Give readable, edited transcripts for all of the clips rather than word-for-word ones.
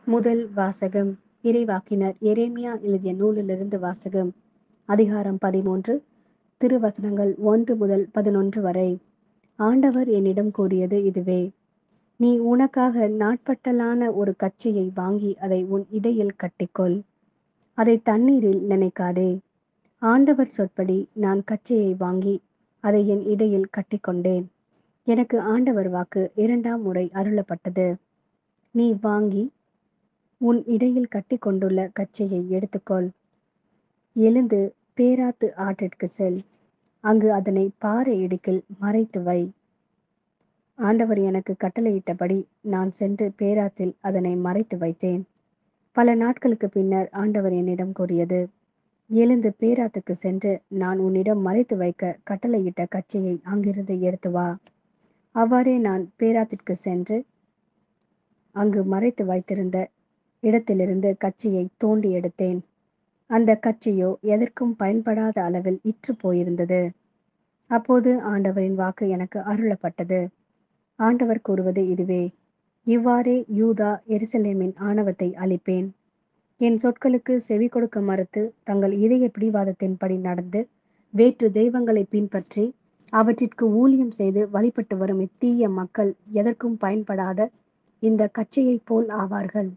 முதல் வாசகம். இறைவாக்கினர் எரேமியா எழுதிய நூலிலிருந்து வாசகம். அதிகாரம் 13. திருவசனங்கள் 1 முதல் 11 வரை. ஆண்டவர் என்னிடம் கூறியது இதுவே: நீ உனக்காக நாட்பட்டலான ஒரு கச்சையை வாங்கி அதை உன் இடையில் கட்டிக்கொள். அதை தண்ணீரில் நினைக்காதே. ஆண்டவர் சொற்படி நான் கச்சையை வாங்கி அதை என் இடையில் கட்டிக்கொண்டேன். எனக்கு ஆண்டவர் வாக்கு 2ஆம் முறை அருளப்பட்டது. நீ வாங்கி உன் இடையில் கட்டி கொண்டுள்ள கச்சையை எடுத்துக்கொள். எழுந்து பேராத்து ஆற்றிற்கு செல். அங்கு அதனை பாறை இடுக்கில் மறைத்து வை. ஆண்டவர் எனக்கு கட்டளையிட்டபடி நான் சென்று பேராத்தில் அதனை மறைத்து வைத்தேன். பல நாட்களுக்கு பின்னர் ஆண்டவர் என்னிடம் கூறியது: எழுந்து பேராத்துக்கு சென்று நான் உன்னிடம் மறைத்து வைக்க கட்டளையிட்ட கச்சையை அங்கிருந்து எடுத்து வா. அவ்வாறே நான் பேராத்திற்கு சென்று அங்கு மறைத்து வைத்திருந்த இடத்திலிருந்து கச்சையை தோண்டி எடுத்தேன். அந்த கச்சையோ எதற்கும் பயன்படாத அளவில் இற்று போயிருந்தது. அப்போது ஆண்டவரின் வாக்கு எனக்கு அருளப்பட்டது. ஆண்டவர் கூறுவது இதுவே: இவ்வாறே யூதா எருசலேமின் ஆணவத்தை அழிப்பேன். என் சொற்களுக்கு செவி கொடுக்க மறுத்து தங்கள் இதய பிடிவாதத்தின்படி நடந்து வேற்று தெய்வங்களை பின்பற்றி அவற்றிற்கு ஊழியம் செய்து வழிபட்டு வரும் இத்தீய மக்கள் எதற்கும் பயன்படாத இந்த கச்சையைப் போல் ஆவார்கள்.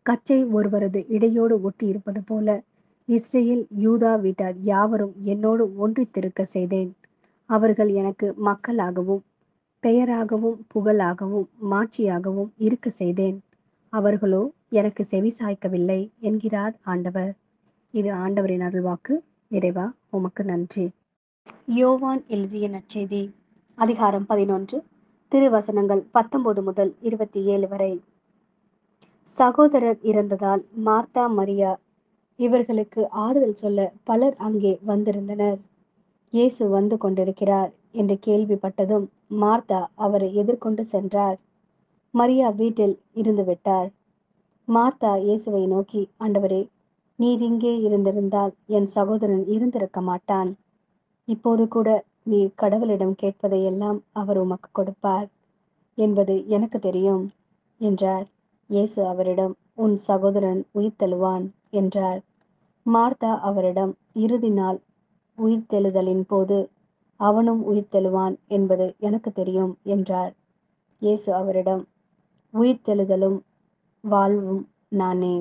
கச்சை ஒருவரது இடையோடு ஒட்டி இருப்பது போல இஸ்ரேல் யூதா வீட்டார் யாவரும் என்னோடு ஒன்றித்திருக்க செய்தேன். அவர்கள் எனக்கு மக்களாகவும் பெயராகவும் புகழாகவும் மாட்சியாகவும் இருக்க செய்தேன். அவர்களோ எனக்கு செவி சாய்க்கவில்லை என்கிறார் ஆண்டவர். இது ஆண்டவரின் அருள்வாக்கு. இறைவா, உமக்கு நன்றி. யோவான் எழுதிய நற்செய்தி. அதிகாரம் 11. திருவசனங்கள் 19 முதல் 27 வரை. சகோதரர் இறந்ததால் மார்த்தா மரியா இவர்களுக்கு ஆறுதல் சொல்ல பலர் அங்கே வந்திருந்தனர். இயேசு வந்து கொண்டிருக்கிறார் என்று கேள்விப்பட்டதும் மார்த்தா அவரை எதிர்கொண்டு சென்றார். மரியா வீட்டில் இருந்து விட்டார். மார்த்தா இயேசுவை நோக்கி, ஆண்டவரே, நீர் இங்கே இருந்திருந்தால் என் சகோதரன் இருந்திருக்க மாட்டான். இப்போது கூட நீர் கடவுளிடம் கேட்பதையெல்லாம் அவர் உமக்கு கொடுப்பார் என்பது எனக்கு தெரியும் என்றார். இயேசு அவரிடம், உன் சகோதரன் உயிர்த்தெழுவான் என்றார். மார்த்தா அவரிடம், இறுதி நாள் உயிர்த்தெழுதலின் போது அவனும் உயிர்த்தெழுவான் என்பது எனக்கு தெரியும் என்றார். இயேசு அவரிடம், உயிர்த்தெழுதலும் வாழ்வும் நானே.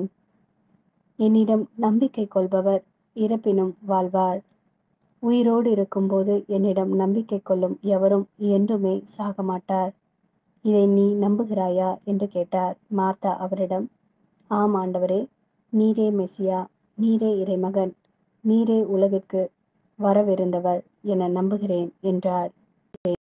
என்னிடம் நம்பிக்கை கொள்பவர் இறப்பினும் வாழ்வார். உயிரோடு இருக்கும்போது என்னிடம் நம்பிக்கை கொள்ளும் எவரும் என்றுமே சாக மாட்டார். இதை நீ நம்புகிறாயா என்று கேட்டார். மார்த்தா அவரிடம், ஆம் ஆண்டவரே, நீரே மெசியா, நீரே இறைமகன், நீரே உலகிற்கு வரவிருந்தவர் என நம்புகிறேன் என்றார்.